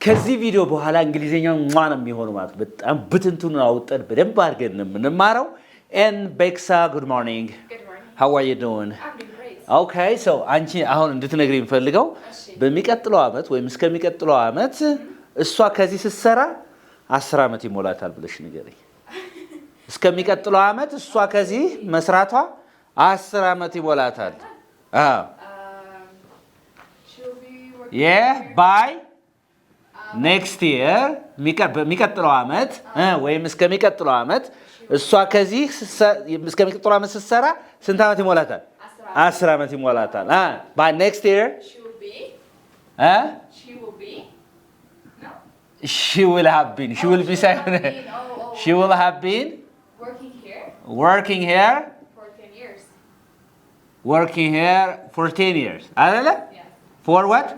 ከዚህ ቪዲዮ በኋላ እንግሊዘኛው ማን የሚሆነው ማለት በጣም ብትንቱን አውጥተን በደንብ አድርገን የምንማረው and Beksa good morning. Good morning. How are you doing? I'm doing great. Okay, so አንቺ አሁን እንድትነግሪኝ ፈልገው በሚቀጥለው አመት ወይም እስከሚቀጥለው አመት እሷ ከዚህ ስትሰራ 10 አመት ይሞላታል ብለሽ ንገሪኝ። እስከሚቀጥለው አመት እሷ ከዚህ መስራቷ 10 አመት ይሞላታል። She'll be working Yeah, here. by next year የሚቀጥለው አመት ወይም እስከሚቀጥለው አመት እሷ ከዚህ እስከሚቀጥለው አመት ስትሰራ ስንት አመት ይሞላታል? 10 አመት ይሞላታል። by next year She will be. She will be. No. she will have been She will have been. she will have been Working here working here for 10 years. working here for 10 years አይደለ? Yes. for what?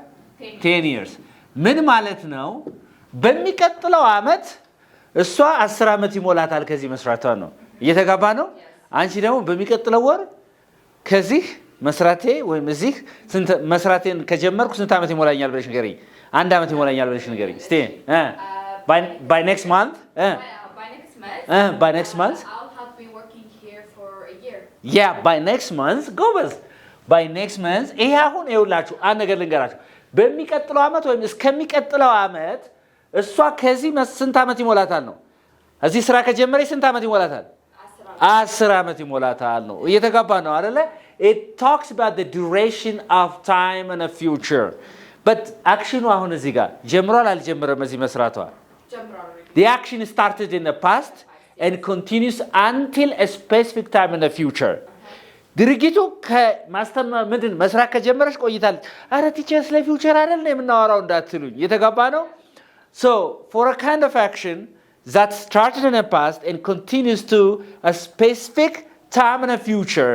10 10 years ምን ማለት ነው? በሚቀጥለው አመት እሷ 10 አመት ይሞላታል ከዚህ መስራቷ ነው። እየተጋባ ነው። አንቺ ደግሞ በሚቀጥለው ወር ከዚህ መስራቴ ወይም እዚህ ስንት መስራቴን ከጀመርኩ ስንት አመት ይሞላኛል ብለሽ ንገሪኝ። አንድ አመት ይሞላኛል ብለሽ ንገሪኝ እስቲ by next month By next month. by next month I'll have been working here for a year. yeah by next month ጎበዝ by next month ይሄ አሁን ይኸውላችሁ አንድ ነገር ልንገራችሁ በሚቀጥለው አመት ወይም እስከሚቀጥለው አመት እሷ ከዚህ ስንት አመት ይሞላታል ነው እዚህ ስራ ከጀመረች ስንት አመት ይሞላታል 10 አመት ይሞላታል ነው እየተጋባ ነው አይደለ it talks about the duration of time and a future but action አሁን እዚህ ጋር ጀምሯል አልጀመረም እዚህ መስራቷ Jump already. the action started in the past and continues until a specific time in the future ድርጊቱ ከማስተማር ምንድን መስራት ከጀመረች ቆይታለች አረ ቲቸር ስለ ፊውቸር አይደል የምናወራው እንዳትሉኝ እየተጋባ ነው so for a kind of action that started in the past and continues to a specific time in the future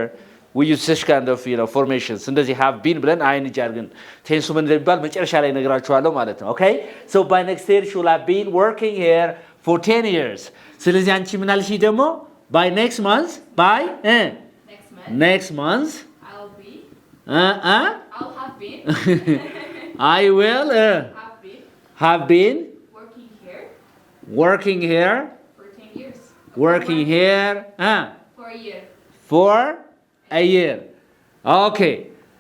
we use such kind of formations እንደዚህ have been ብለን አይን ጃርግን ቴንሱ ምን እንደሚባል መጨረሻ ላይ ነግራችኋለሁ ማለት ነው okay so by next year she will have been working here for 10 years ስለዚህ አንቺ ምን አልሽ ደግሞ by next month by next month I'll be. I'll I'll have been. I will Have been have been working here working here for 10 years. working here For a year. for a year okay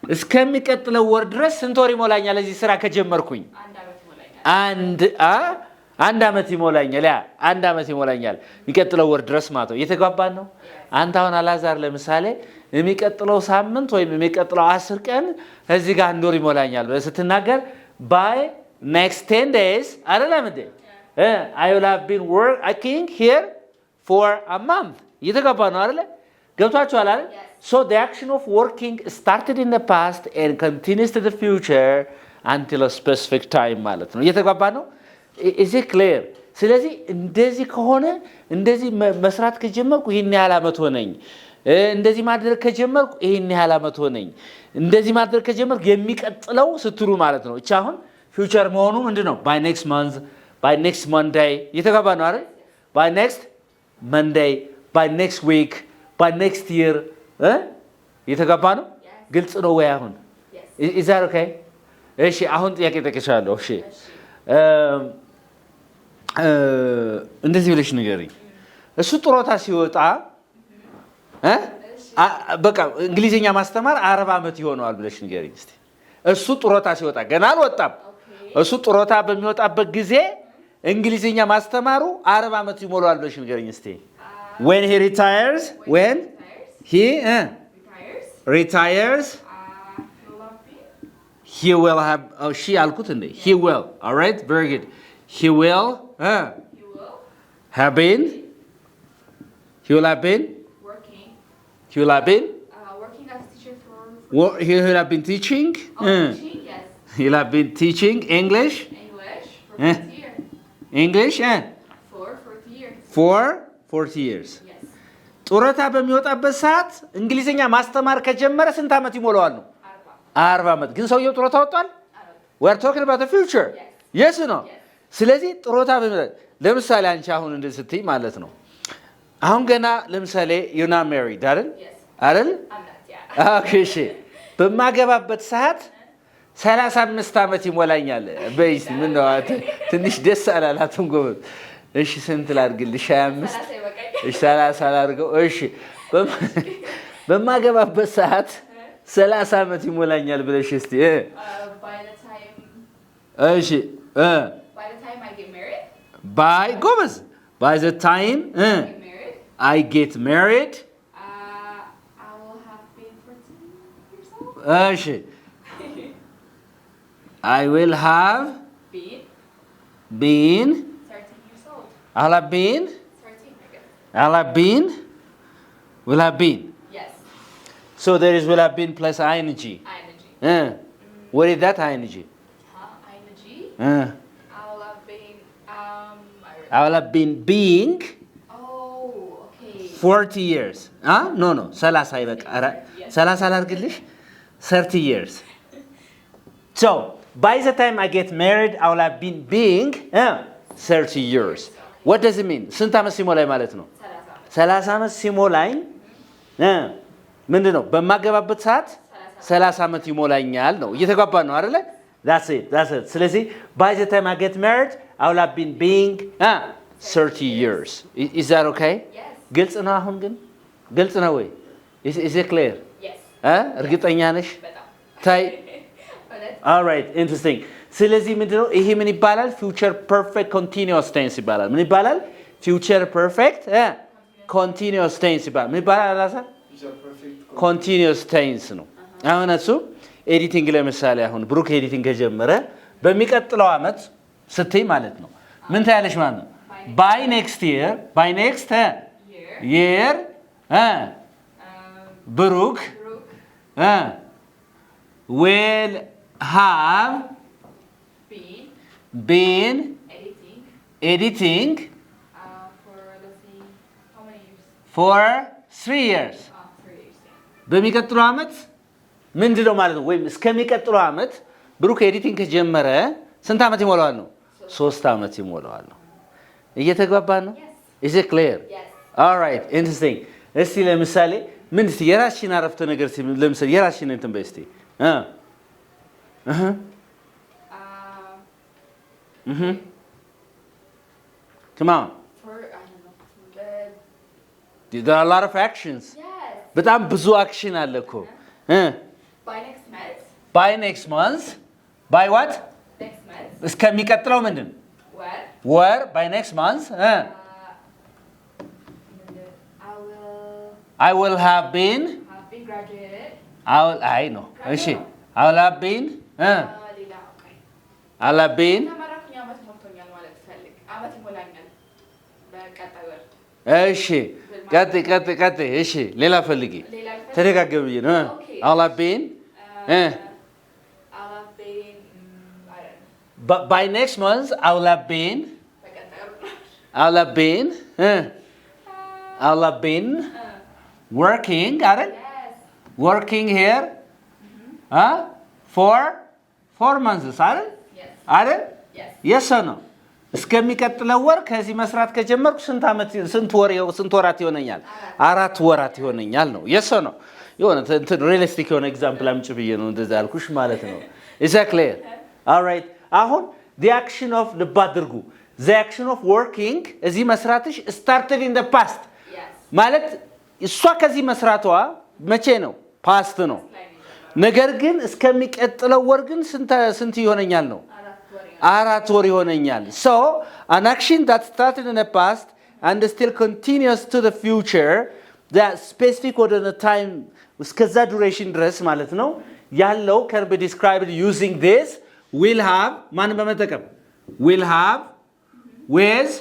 እስከሚቀጥለው ወር ድረስ ስንት ወር ይሞላኛል እዚህ ስራ ከጀመርኩኝ አንድ አመት ይሞላኛል ያ አንድ አመት ይሞላኛል የሚቀጥለው ወር ድረስ ማለት ነው እየተጋባን ነው አንተ አሁን አላዛር ለምሳሌ የሚቀጥለው ሳምንት ወይም የሚቀጥለው 10 ቀን እዚህ ጋር አንድ ወር ይሞላኛል ስትናገር by next 10 days አይደለም እንዴ I will have been working here for a month እየተጋባን ነው አይደል ገብቷችኋል አይደል so the action of working started in the past and continues to the future until a specific time ማለት ነው እየተጋባን ነው is it clear ስለዚህ እንደዚህ ከሆነ እንደዚህ መስራት ከጀመርኩ ይሄን ያህል አመት ሆነኝ እንደዚህ ማድረግ ከጀመርኩ ይሄን ያህል አመት ሆነኝ እንደዚህ ማድረግ ከጀመርኩ የሚቀጥለው ስትሉ ማለት ነው እቻ አሁን ፊውቸር መሆኑ ምንድነው by next month by next monday እየተጋባ ነው አይደል by next monday by next week by next year እየተጋባ ነው ግልጽ ነው ወይ አሁን is that okay እሺ አሁን ጥያቄ ጠይቄሻለሁ እሺ እንደዚህ ብለሽ ንገሪኝ እሱ ጥሮታ ሲወጣ በቃ እንግሊዘኛ ማስተማር 40 አመት ይሆነዋል ብለሽ ንገሪኝ እስቲ እሱ ጥሮታ ሲወጣ ገና አልወጣም እሱ ጥሮታ በሚወጣበት ጊዜ እንግሊዘኛ ማስተማሩ 40 አመት ይሞላዋል ብለሽ ንገሪኝ እስቲ when he retires when he retires he will have she alkut እንዴ he will all right very good he will have been he will have been Working. he will have been Working as a teacher for. he will have been teaching Teaching, yes. he will have been teaching English English for 40 years. English For 40 years. for 40 years Yes. ጡረታ በሚወጣበት ሰዓት እንግሊዘኛ ማስተማር ከጀመረ ስንት አመት ይሞላዋል ነው 40 አመት ግን ሰውየው ጡረታ ወጣል we are talking about the future yes no ስለዚህ ጡረታ ለምሳሌ አንቺ አሁን እንደዚህ ስትይ ማለት ነው አሁን ገና ለምሳሌ you're not married አይደል Yes. አይደል I'm not, yeah. okay እሺ በማገባበት ሰዓት 35 ዓመት ይሞላኛል በይስ ምን ነው ትንሽ ደስ አላላትም ጎበዝ እሺ ስንት ላድርግልሽ 25 እሺ 30 ላድርገው እሺ በማገባበት ሰዓት 30 ዓመት ይሞላኛል ብለሽ እስቲ by the time እሺ by the time I get married by ጎበዝ by the time I get married I will have been 14 years old እሺ I will have been 13 years old I'll have been 13 I guess I'll have been will have been yes so there is will have been plus ing what is that ing ing I will have been being oh okay 40 years no 30 ይበቃ 30 ላድርግልሽ 30 years so by the time I get married I will have been being 30 years what does it mean ስንት ዓመት ሲሞላኝ ማለት ነው 30 ዓመት ሲሞላኝ ምንድነው በማገባበት ሰዓት 30 ዓመት ይሞላኛል ነው እየተጓባን ነው አይደለ that's it ስለዚህ by the time I get married I will have been being 30 years is that okay yes ግልጽ ነው አሁን ግን ግልጽ ነው ወይ is it clear yes እርግጠኛ ነሽ በጣም ታይ all right interesting ስለዚህ ምንድነው ይሄ ምን ይባላል future perfect continuous tense ይባላል ምን ይባላል future perfect continuous tense ይባላል ምን ይባላል አላሳ continuous tense ነው አሁን እሱ ኤዲቲንግ ለምሳሌ አሁን ብሩክ ኤዲቲንግ ከጀመረ በሚቀጥለው አመት ስትይ ማለት ነው ምን ታያለሽ ማለት ነው by next year ብሩክ will have been editing for let's see how many years for 3 years 3 years በሚቀጥለው አመት ምንድነው ማለት ነው ወይም እስከሚቀጥለው አመት ብሩክ ኤዲቲንግ ከጀመረ ስንት አመት ይሞላዋል ነው 3 አመት ይሞላዋል ነው እየተግባባን ነው is it clear yes all right interesting እስቲ ለምሳሌ ምን እስቲ የራስሽን አረፍተ ነገር ለምሳሌ የራስሽን እንትን በስቲ come on for I don't know there are a lot of actions yes በጣም ብዙ አክሽን አለ እኮ by next month by what next month እስከሚቀጥለው ምንድን ወር by next month I will have been graduated I know እሺ I will have been I'll have been ተመረኩኝ አመት ሞልቶኛል ማለት ፈልግ አመት ይሞላኛል በቀጣይ ወር እሺ ቀጥ እሺ ሌላ ፈልጊ ተደጋገምኝ ነው I'll have been but by next month I will have been working አይደል working here for 4 months አይደል yes or no እስከሚቀጥለው ወር ከዚህ መስራት ከጀመርኩ ስንት ወራት ይሆነኛል 4 ወራት ይሆነኛል ነው yes or no የሆነ ሪalistic የሆነ ኤግዛምፕል አምጪ ብዬ ነው እንደዛ አልኩሽ ማለት ነው is that clear all right አሁን the action of ልብ አድርጉ the action of working እዚህ መስራትሽ started in the past ማለት እሷ ከዚህ መስራቷ መቼ ነው past ነው ነገር ግን እስከሚቀጥለው ወር ግን ስንት ይሆነኛል ነው 4 ወር ይሆነኛል so an action that started in the past and still continues to the future that specific order the time እስከዛ duration ድረስ ማለት ነው ያለው can be described using this will have ማን በመጠቀም will have with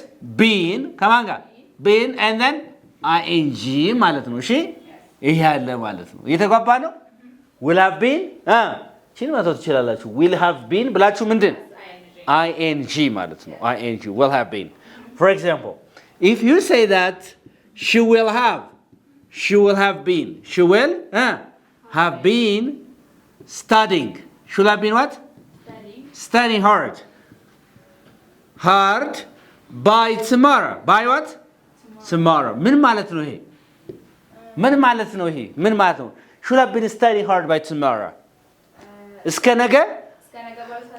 been ከማን ጋር been and then ing ማለት ነው እሺ ይሄ ያለ ማለት ነው እየተጓባ ነው will have been ቺን ማለት ትችላላችሁ will have been ብላችሁ ምንድን ing ማለት ነው ing will have been for example if you say that she will have been she will have been studying should have been what studying hard by tomorrow by what tomorrow ምን ማለት ነው ይሄ ምን ማለት ነው should have been studying hard by tomorrow እስከ ነገ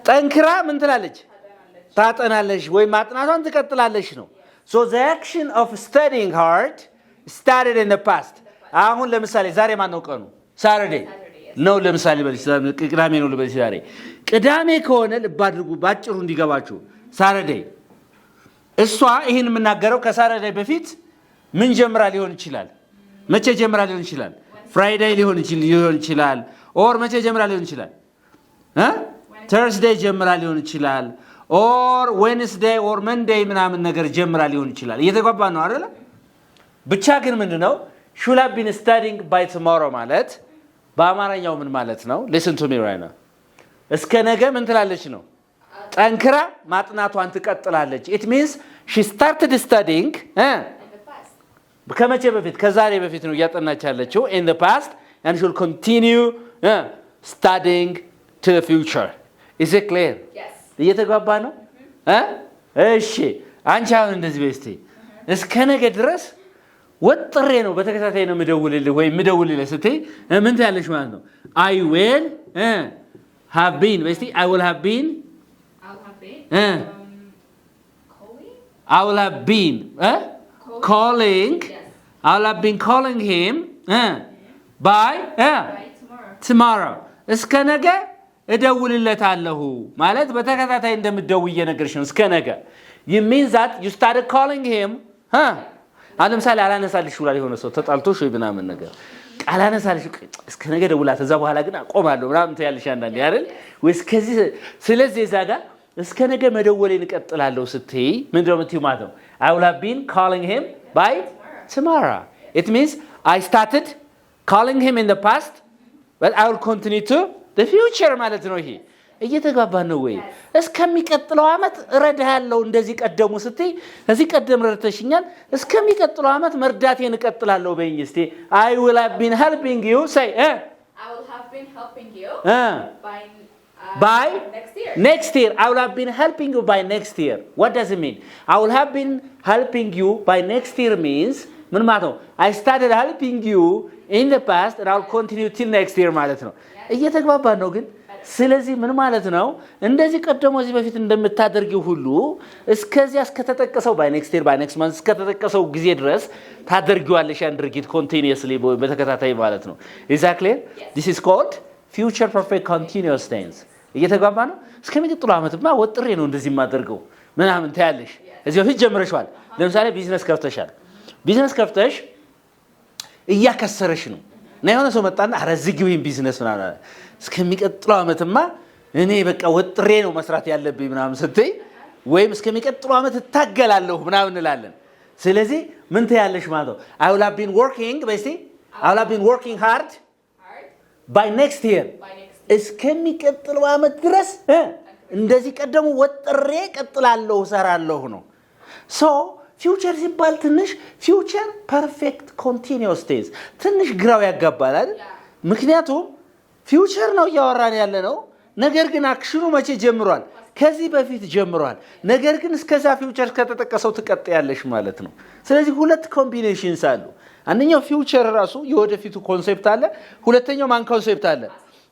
ጠንክራ ምን ትላለች? ታጠናለች ወይም ማጥናቷን ትቀጥላለች ነው። So the action of studying hard started in the past. አሁን ለምሳሌ ዛሬ ማን ነው ቀኑ? Saturday ነው ለምሳሌ ቅዳሜ ነው ልበል። ዛሬ ቅዳሜ ከሆነ ልብ አድርጉ ባጭሩ እንዲገባችሁ። Saturday እሷ ይሄን የምናገረው ከሳተርዴይ በፊት ምን ጀምራ ሊሆን ይችላል? መቼ ጀምራ ሊሆን ይችላል? ፍራይዴይ ሊሆን ይችላል። ኦር መቼ ጀምራ ሊሆን ይችላል? ተርስዴይ ጀምራ ሊሆን ይችላል። ኦር ዌንስዴይ ኦር መንዴይ ምናምን ነገር ጀምራ ሊሆን ይችላል። እየተጓባ ነው አይደለ? ብቻ ግን ምንድነው should have been studying by tomorrow ማለት በአማርኛው ምን ማለት ነው? listen to me right now. እስከ ነገ ምን ትላለች ነው? ጠንክራ ማጥናቷን ትቀጥላለች። it means she started studying ከመቼ በፊት? ከዛሬ በፊት ነው እያጠናች ያለችው in the past and she will continue studying to the future. is it clear? Yes. እየተጓባ ነው? እሺ አንቺ አሁን እንደዚህ በስቲ እስከ ነገ ድረስ ወጥሬ ነው በተከታታይ ነው ምደውልልህ ወይ ምደውልልህ ስትይ ምን ትያለሽ ማለት ነው? I will have been በስቲ I will have been I will have been calling I will have been calling him by tomorrow. እስከ ነገ እደውልለታለሁ ማለት በተከታታይ እንደምትደውይ እየነገርሽ ነው። እስከ ነገ you mean that you started calling him ለምሳሌ አላነሳልሽ ብሏል የሆነ ሰው ተጣልቶሽ ወይ ምናምን ነገር አላነሳልሽ እስከ ነገ ደውላት እዛ በኋላ ግን አቆማለሁ ምናምን ትያለሽ አንዳንዴ አይደል? ወይስ ከዚህ ስለዚህ እዛ ጋር እስከ ነገ መደወሌን እቀጥላለሁ ስትይ ምንድነው የምትይው ማለት ነው? I will have been calling him by tomorrow. It means I started calling him in the past but I will continue to the future ማለት ነው። ይሄ እየተጋባን ነው ወይ? እስከሚቀጥለው አመት እረዳሃለሁ እንደዚህ ቀደሙ ስትይ እዚህ ቀደም ረድተሽኛል እስከሚቀጥለው አመት መርዳቴን እቀጥላለሁ በይኝ እስቲ I will have been helping you say I will have been helping you by next year. I will have been helping you by next year. What does it mean? I will have been helping you by next year means ምን ማለት ነው? I started helping you in the past and I will continue till next year ማለት ነው። እየተግባባን ነው ግን ስለዚህ ምን ማለት ነው? እንደዚህ ቀደሞ እዚህ በፊት እንደምታደርጊው ሁሉ እስከዚህ እስከተጠቀሰው by next year by next month እስከተጠቀሰው ጊዜ ድረስ ታደርጊዋለሽ ያን ድርጊት continuously በተከታታይ ማለት ነው። Exactly? This is called future perfect continuous tense. እየተግባባ ነው? እስከሚቀጥለው አመትማ ወጥሬ ነው እንደዚህ የማደርገው ምናምን ታያለሽ። እዚህ በፊት ጀምረሻል። ለምሳሌ ቢዝነስ ከፍተሻል። ቢዝነስ ከፍተሽ እያከሰረሽ ነው እና የሆነ ሰው መጣና አረዝጊው ይሄን ቢዝነስ ምናምን አለ እስከሚቀጥለው አመትማ እኔ በቃ ወጥሬ ነው መስራት ያለብኝ ምናምን ስትይ ወይም እስከሚቀጥለው አመት እታገላለሁ ምናምን እንላለን። ስለዚህ ምን ትያለሽ ማለት ነው? I will have been working basically I will have been working hard by next year እስከሚቀጥለው አመት ድረስ እንደዚህ ቀደሙ ወጥሬ ቀጥላለሁ ሰራለሁ ነው። so future ሲባል ትንሽ future perfect continuous tense ትንሽ ግራው ያጋባል አይደል? ምክንያቱም future ነው እያወራን ያለ ነው። ነገር ግን አክሽኑ መቼ ጀምሯል? ከዚህ በፊት ጀምሯል። ነገር ግን እስከዛ future ከተጠቀሰው ትቀጥያለሽ ማለት ነው። ስለዚህ ሁለት ኮምቢኔሽንስ አሉ። አንደኛው future ራሱ የወደፊቱ ኮንሴፕት አለ። ሁለተኛው ማን ኮንሴፕት አለ?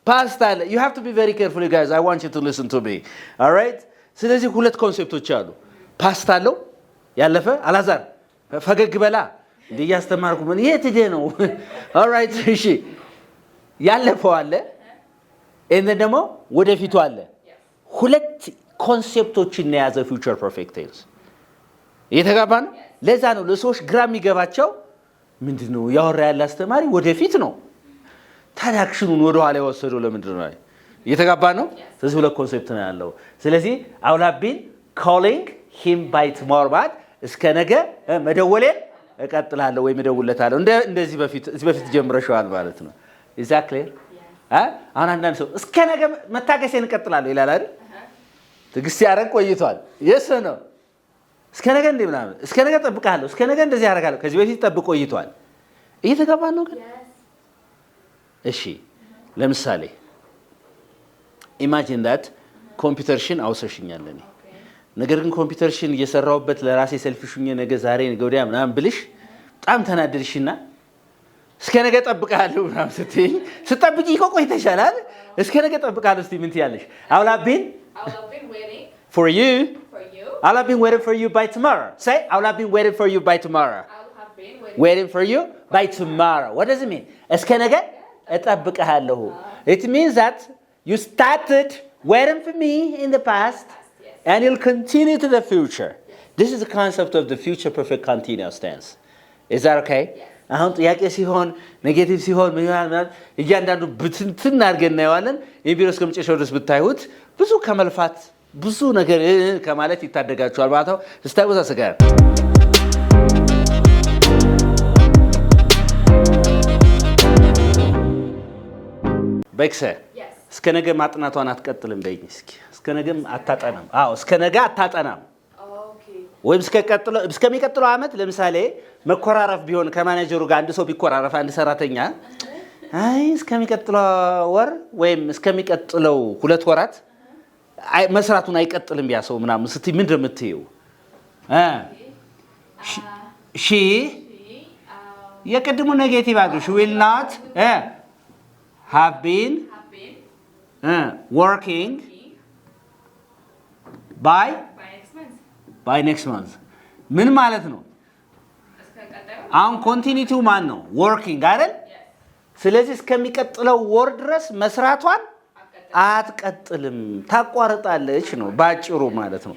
past አለ። you have to be very careful you guys. I want you to listen to me. All right? ስለዚህ ሁለት ኮንሴፕቶች አሉ። past አለው ያለፈ አላዛር ፈገግ በላ እንዲያስተማርኩ ምን የት ሄደ ነው? all right እሺ ያለፈው አለ እና ደግሞ ወደፊቱ አለ። ሁለት ኮንሴፕቶችን የያዘ future perfect tense እየተጋባን። ለዛ ነው ለሰዎች ግራ የሚገባቸው ምንድነው ያወራ ያለ አስተማሪ ወደፊት ነው ታዲያ አክሽኑን ወደ ኋላ የወሰደው ለምንድን ነው? እየተጋባን ነው። ስለዚህ ሁለት ኮንሴፕት ነው ያለው። ስለዚህ I will have been calling him by tomorrow but እስከ ነገ መደወሌን እቀጥላለሁ ወይ መደውለታለሁ እንደዚህ በፊት ጀምረሻል ማለት ነው። is that clear? አሁን አንዳንድ ሰው እስከ ነገ መታገሴን እቀጥላለሁ ይላል አይደል? ትግስት ያረግ ቆይቷል። yes ነው እስከ ነገ እንደ ምናምን እስከ ነገ ጠብቃለሁ እስከ ነገ እንደዚህ ያረጋለሁ ከዚህ በፊት ጠብቆ ቆይቷል። እየተጋባን ነው ግን እሺ ለምሳሌ imagine that ኮምፒውተርሽን አውሰሽኛል እኔ ነገር ግን ኮምፒውተርሽን እየሰራውበት ለራሴ ሰልፊሽኝ ነገ ዛሬ ነገ ወዲያ ምናምን ብልሽ በጣም ተናደድሽና እስከ ነገ ጠብቃለሁ ምናምን ስትይ ስጠብቂ ቆይተሻል እስከ ነገ ጠብቃለሁ እስቲ ምን ትያለሽ? I will have been I will have been waiting for you. for you. I'll have been waiting for you by tomorrow. Say, I'll have been waiting for you by tomorrow. I will have been Waiting for you by tomorrow. What does it mean? እስከ ነገ እጠብቅሃለሁ. It means that you started waiting for me in the past and you'll continue to the future. This is the concept of the future perfect continuous tense. Is that okay? አሁን ጥያቄ ሲሆን ኔጌቲቭ ሲሆን ምን ይሆናል? እያንዳንዱ ብትንትን አድርገን እናየዋለን። የቢሮ እስከ መጨረሻው ድረስ ብታዩት ብዙ ከመልፋት ብዙ ነገር ከማለት ይታደጋችኋል ማለት ነው። ስታውቁት አስገር በክሰ እስከ ነገ ማጥናቷን አትቀጥልም በይኝ እስኪ። እስከ ነገም አታጠናም። አዎ እስከ ነገ አታጠናም። ወይም እስከሚቀጥለው ዓመት ለምሳሌ መኮራረፍ ቢሆን ከማኔጀሩ ጋር አንድ ሰው ቢኮራረፍ አንድ ሰራተኛ አይ እስከሚቀጥለው ወር ወይም እስከሚቀጥለው 2 ወራት መስራቱን አይቀጥልም ያ ሰው ምናምን ስትይ ምን እንደምትይው ሺ የቀድሞ ኔጌቲቭ አድርጉ ሺ will not have been working by next month ምን ማለት ነው? አሁን ኮንቲኒቲው ማን ነው? working አይደል? ስለዚህ እስከሚቀጥለው ወር ድረስ መስራቷን አትቀጥልም፣ ታቋርጣለች ነው ባጭሩ ማለት ነው።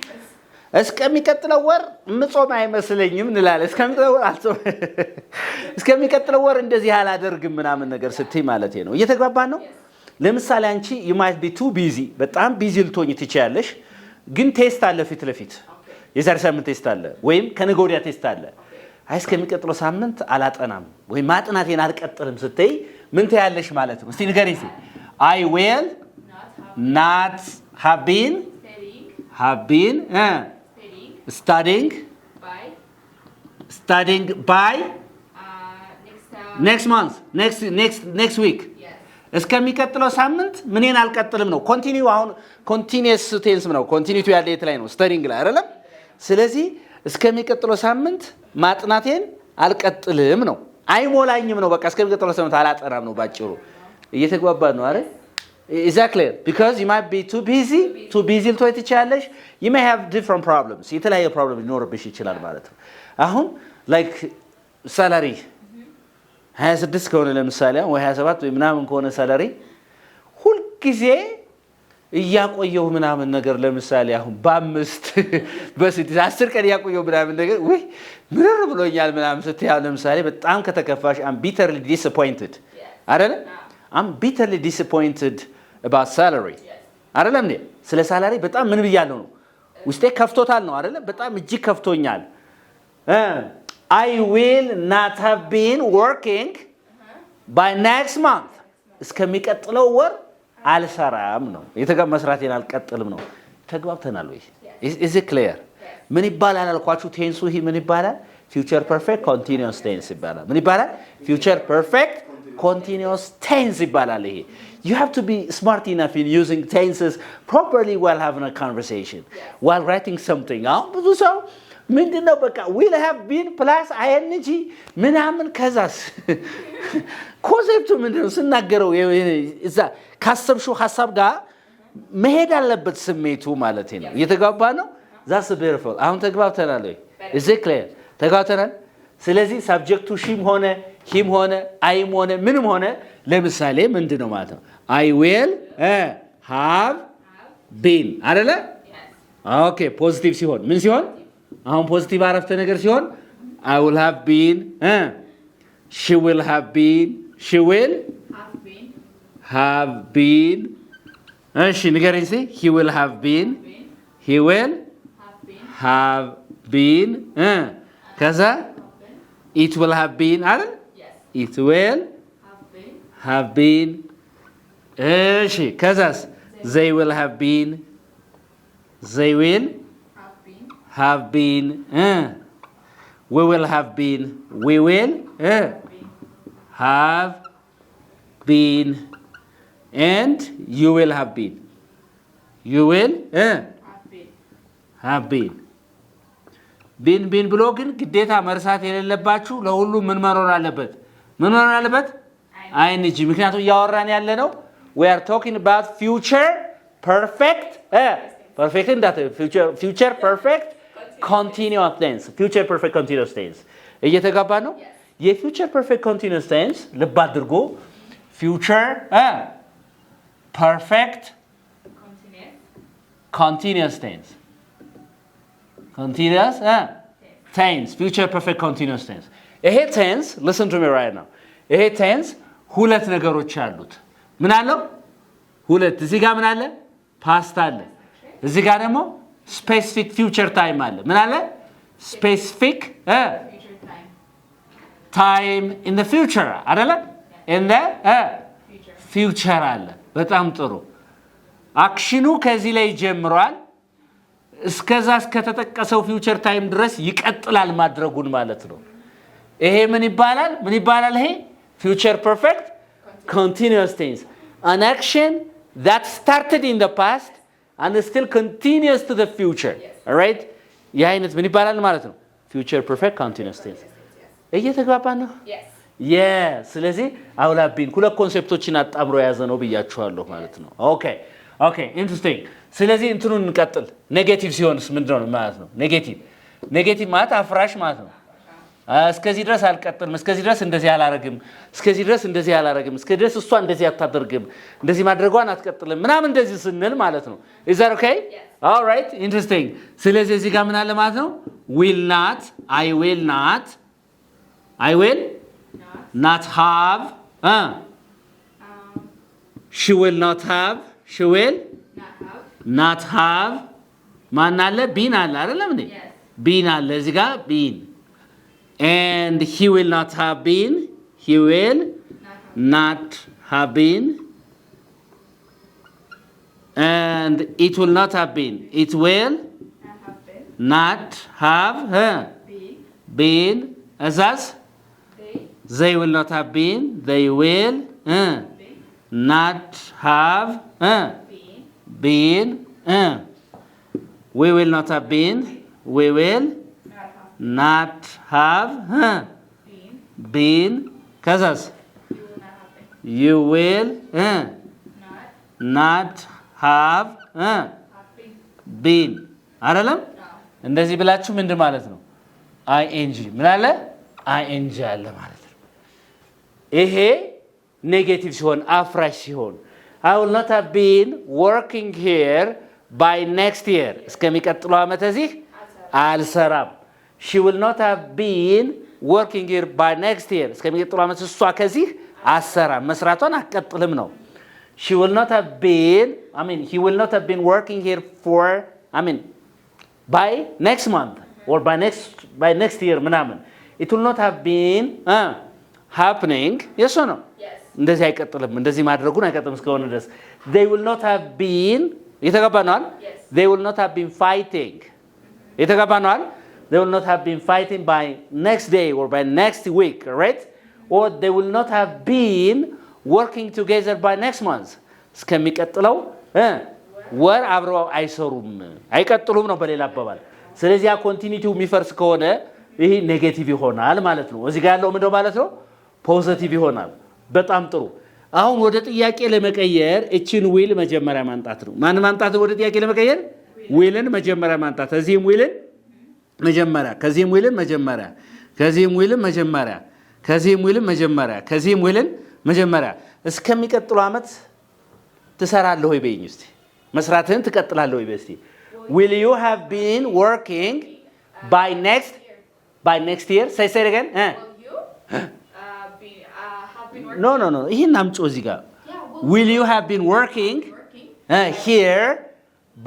እስከሚቀጥለው ወር ምጾም አይመስለኝም እንላለን። እስከሚቀጥለው ወር እንደዚህ አላደርግም ምናምን ነገር ስትይ ማለት ነው። እየተግባባን ነው? ለምሳሌ አንቺ you might be too busy በጣም ቢዚ ልትሆኚ ትችያለሽ፣ ግን ቴስት አለ ፊት ለፊት የዛሬ ሳምንት ቴስት አለ ወይም ከነገ ወዲያ ቴስት አለ። አይ እስከሚቀጥለው ሳምንት አላጠናም ወይም ማጥናቴን አልቀጥልም ስትይ ምን ትያለሽ ማለት ነው? እስቲ ንገሪኝ እስቲ I will not have been studying by next month next week እስከሚቀጥለው ሳምንት ምንን አልቀጥልም ነው። ኮንቲኒዩ አሁን ኮንቲኒየስ ቴንስ ነው። ኮንቲኒቲ ያለ የት ላይ ነው? ስተዲንግ ላይ አይደለም። ስለዚህ እስከሚቀጥለው ሳምንት ማጥናቴን አልቀጥልም ነው። አይሞላኝም ነው። በቃ እስከሚቀጥለው ሳምንት አላጠናም ነው ባጭሩ። እየተግባባን ነው አይደል? Is that clear? Because you might be too busy ልትሆኚ ትችያለሽ. You may have different problems. የተለያየ ፕሮብለም ሊኖርብሽ ይችላል ማለት ነው። አሁን like ሳላሪ 26 ከሆነ ለምሳሌ ወይ 27 ወይ ምናምን ከሆነ ሳላሪ ሁልጊዜ እያቆየው ምናምን ነገር ለምሳሌ አሁን በ5 በ6 10 ቀን እያቆየው ምናምን ነገር ወይ ምንር ብሎኛል ምናምን ስትያው ለምሳሌ በጣም ከተከፋሽ I'm bitterly disappointed አይደል? I'm bitterly disappointed about salary አይደለም እንዴ? ስለ ሳላሪ በጣም ምን ብያለሁ ነው? ውስጤ ከፍቶታል ነው አይደል? በጣም እጅግ ከፍቶኛል። I will not have been working by next month እስከሚቀጥለው ወር አልሰራም ነው። መስራቴን አልቀጥልም ነው። ተግባብተናል ወይ? Is it clear? ምን ይባላል አልኳችሁ? ቴንሱ ይሄ ምን ይባላል? future perfect continuous tense ይባላል። ምን ይባላል? future perfect continuous tense ይባላል ይሄ። You have to be smart enough in using tenses properly while having a conversation, while writing something. አሁን ብዙ ሰው ምንድነው በቃ will have been plus ing ምናምን ከዛስ ኮንሴፕቱ ምንድነው ስናገረው እዛ ካሰብሽው ሐሳብ ጋር መሄድ አለበት ስሜቱ ማለት ነው። እየተግባባ ነው? that's beautiful. አሁን ተግባብተናል ወይ? is it clear? ተግባብተናል? ስለዚህ ሳብጀክቱ ሺም ሆነ ሂም ሆነ አይም ሆነ ምንም ሆነ ለምሳሌ ምንድነው ማለት ነው? I will have been አይደለ? ኦኬ ፖዚቲቭ ሲሆን ምን ሲሆን አሁን ፖዚቲቭ አረፍተ ነገር ሲሆን I will have been she will have been እሺ ንገረኝ እስኪ he will have been ከዛ it will have been አይደል? it will have been እሺ ከዛስ they will have been we will have been and you will have been ቢን ብሎ ግን ግዴታ መርሳት የሌለባችሁ ለሁሉ ምን መኖር አለበት? አይንጂ። ምክንያቱም እያወራን ያለ ነው we are talking about future perfect perfect እንዳት future perfect continuous tense future perfect continuous tense እየተጋባ ነው የfuture perfect continuous tense ልብ አድርጎ future perfect continuous tense continuous tense future perfect continuous tense ይሄ tense listen to me right now ይሄ tense ሁለት ነገሮች አሉት ምን አለው ሁለት እዚህ ጋር ምን አለ past አለ እዚህ ጋር ደግሞ specific future time አለ ምን አለ specific time in the future አይደለ in the future አለ በጣም ጥሩ አክሽኑ ከዚህ ላይ ጀምሯል እስከዛ እስከተጠቀሰው future time ድረስ ይቀጥላል ማድረጉን ማለት ነው ይሄ ምን ይባላል ይሄ future perfect continuous tense an action that started in the past and still continues to the future all right ይሄ አይነት ምን ይባላል ማለት ነው future perfect continuous tense እየተግባባን ነው yes ስለዚህ አውላቢን ሁለት ኮንሴፕቶችን አጣምሮ ያዘ ነው ብያችኋለሁ ማለት ነው ኦኬ ኢንትረስቲንግ ስለዚህ እንትኑን እንቀጥል ኔጌቲቭ ሲሆንስ ምንድነው ማለት ነው ኔጌቲቭ ማለት አፍራሽ ማለት ነው እስከዚህ ድረስ አልቀጥልም እስከዚህ ድረስ እንደዚህ አላረግም እስከዚህ ድረስ እንደዚህ አላረግም እስከዚህ ድረስ እሷ እንደዚህ አታደርግም እንደዚህ ማድረጓን አትቀጥልም ምናምን እንደዚህ ስንል ማለት ነው is that okay all right interesting ስለዚህ እዚህ ጋር ምን አለ ማለት ነው will not I will not have she will not have ማን አለ ቢን አለ አይደለም እንዴ ቢን አለ እዚህ ጋር ቢን and he will not have been and it will not have been it will not have been as they will not have been they will not have been we will not have been we will not have been kazas you will not have been አይደለም እንደዚህ ብላችሁ ምንድን ማለት ነው ing ምን አለ ing አለ ማለት ነው ይሄ ኔጌቲቭ ሲሆን አፍራሽ ሲሆን I will not have been working here by next year እስከሚቀጥለው ዓመት እዚህ አልሰራም she will not have been working here by next year እስከሚቀጥለው ዓመት እሷ ከዚህ አሰራም መስራቷን አትቀጥልም ነው he will not have been working here for by next month or by next year ምናምን it will not have been happening yes or no እንደዚህ አይቀጥልም እንደዚህ ማድረጉን አይቀጥልም እስከሆነ ድረስ they will not have been የተገባናል they will not have been fighting የተገባናል they will not have been fighting by next day or by next week right or they will not have been working together by next month እስከሚቀጥለው ወር አብረው አይቀጥሉም ነው በሌላ አባባል ስለዚህ ያ ኮንቲኒቲው የሚፈርስ ከሆነ ይሄ ኔጌቲቭ ይሆናል ማለት ነው እዚህ ጋር ያለው ምንድነው ማለት ነው ፖዚቲቭ ይሆናል በጣም ጥሩ አሁን ወደ ጥያቄ ለመቀየር እቺን ዊል መጀመሪያ ማንጣት ነው ማን ማንጣት ወደ ጥያቄ ለመቀየር ዊልን መጀመሪያ ማንጣት እዚህም ዊልን መጀመሪያ ከዚህም ዊልን መጀመሪያ ከዚህም ዊልን መጀመሪያ ከዚህም ዊልን መጀመሪያ ከዚህም ዊልን መጀመሪያ እስከሚቀጥለው ዓመት ትሰራለህ ወይ በይኝ እስቲ መስራትህን ትቀጥላለህ ወይ በስቲ will you have been working by next year say it again no ይሄን አምጪ እዚህ ጋር will you have been working here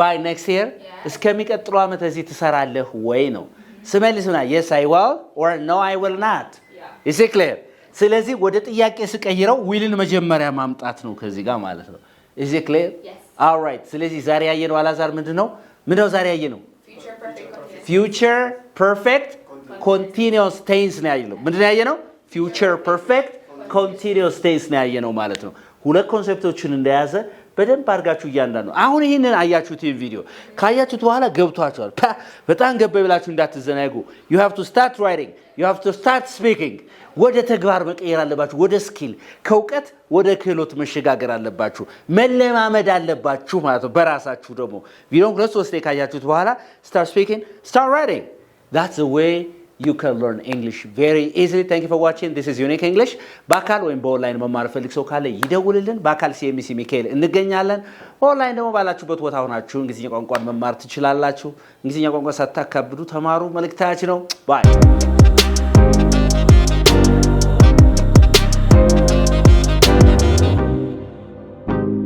by next year እስከሚቀጥለው ዓመት እዚህ ትሰራለህ ወይ ነው ስመልስና yes I will or no I will not is it clear ስለዚህ ወደ ጥያቄ ስቀይረው ዊልን መጀመሪያ ማምጣት ነው ከዚህ ጋር ማለት ነው is it clear yes all right ስለዚህ ዛሬ ያየነው አላዛር ምንድነው ዛሬ ያየነው future perfect continuous tense ነው ያየነው ምንድነው ያየነው future perfect continuous tense ነው ያየነው ማለት ነው ሁለት ኮንሴፕቶችን እንደያዘ በደንብ አድርጋችሁ እያንዳንዱ አሁን ይሄንን አያችሁት ይሄን ቪዲዮ ካያችሁት በኋላ ገብቷችኋል በጣም ገበይ ብላችሁ እንዳትዘናጉ you have to start writing you have to start speaking ወደ ተግባር መቀየር አለባችሁ ወደ ስኪል ከውቀት ወደ ክህሎት መሸጋገር አለባችሁ መለማመድ አለባችሁ ማለት ነው በራሳችሁ ደግሞ ቪዲዮን ሁለት ሶስት ካያችሁት በኋላ start speaking start writing that's the way you can learn English very easily. Thank you for watching. This is Unique English. በአካል ወይም በኦንላይን መማር ፈልግ ሰው ካለ ይደውልልን። በአካል CMC ሚካኤል እንገኛለን። ኦንላይን ደግሞ ባላችሁበት ቦታ ሆናችሁ እንግሊዝኛ ቋንቋን መማር ትችላላችሁ። እንግሊዝኛ ቋንቋ ሳታካብዱ ተማሩ መልእክታችን ነው። ባይ